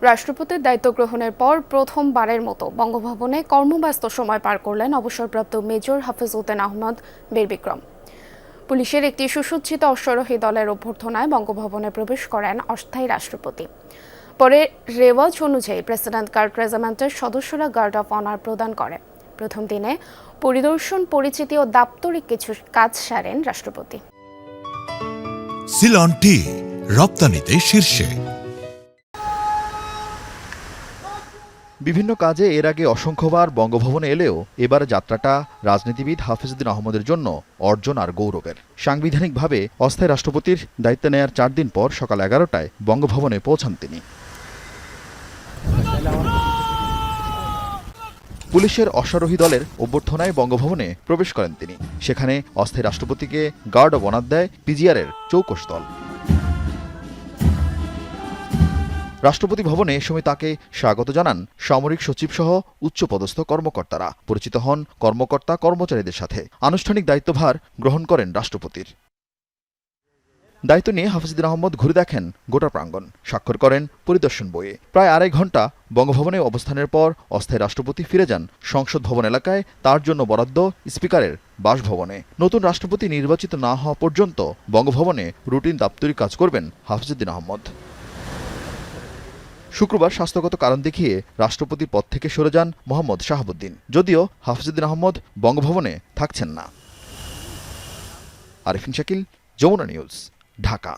রাষ্ট্রপতির দায়িত্ব গ্রহণের পর প্রথমবারের মতো বঙ্গভবনে কর্মব্যস্ত সময় পার করলেন অবসরপ্রাপ্ত মেজর হাফিজ উদ্দিন আহমদ বীর বিক্রম। পুলিশের একটি সুসজ্জিত অশ্বারোহী দলের অভ্যর্থনায় বঙ্গভবনে প্রবেশ করেন অস্থায়ী রাষ্ট্রপতি। পরে রেওয়াজ অনুযায়ী প্রেসিডেন্ট গার্ড রেজিমেন্টের সদস্যরা গার্ড অফ অনার প্রদান করে। প্রথম দিনে পরিদর্শন, পরিচিতি ও দাপ্তরিক কিছু কাজ সারেন রাষ্ট্রপতি। সিলন টি রপ্তানিতে শীর্ষে। বিভিন্ন কাজে এর আগে অসংখ্যবার বঙ্গভবনে এলেও এবার যাত্রাটা রাজনীতিবিদ হাফিজ উদ্দিন আহমদের জন্য অর্জন আর গৌরবের। সাংবিধানিকভাবে অস্থায়ী রাষ্ট্রপতির দায়িত্ব নেয়ার 4 দিন পর সকাল 11টায় বঙ্গভবনে পৌঁছান তিনি। পুলিশের অশ্বারোহী দলের অভ্যর্থনায় বঙ্গভবনে প্রবেশ করেন তিনি। সেখানে অস্থায়ী রাষ্ট্রপতিকে গার্ড অব অনার দেয় পিজিআরের চৌকস দল। রাষ্ট্রপতি ভবনে এ সময় তাকে স্বাগত জানান সামরিক সচিব সহ উচ্চপদস্থ কর্মকর্তারা। পরিচিত হন কর্মকর্তা কর্মচারীদের সাথে। আনুষ্ঠানিক দায়িত্বভার গ্রহণ করেন রাষ্ট্রপতির। দায়িত্ব নিয়ে হাফিজ উদ্দিন আহমদ ঘুরে দেখেন গোটা প্রাঙ্গণ, স্বাক্ষর করেন পরিদর্শন বইয়ে। প্রায় 2.5 ঘণ্টা বঙ্গভবনে অবস্থানের পর অস্থায়ী রাষ্ট্রপতি ফিরে যান সংসদ ভবন এলাকায় তার জন্য বরাদ্দ স্পিকারের বাসভবনে। নতুন রাষ্ট্রপতি নির্বাচিত না হওয়া পর্যন্ত বঙ্গভবনে রুটিন দাপ্তরিক কাজ করবেন হাফিজ উদ্দিন আহমদ। শুক্রবার স্বাস্থ্যগত কারণ দেখিয়ে রাষ্ট্রপতির পদ থেকে সরে যান মোহাম্মদ শাহাবুদ্দিন। যদিও হাফিজ উদ্দিন আহমদ বঙ্গভবনে থাকছেন না। আরিফিন শাকিল, যমুনা নিউজ, ঢাকা।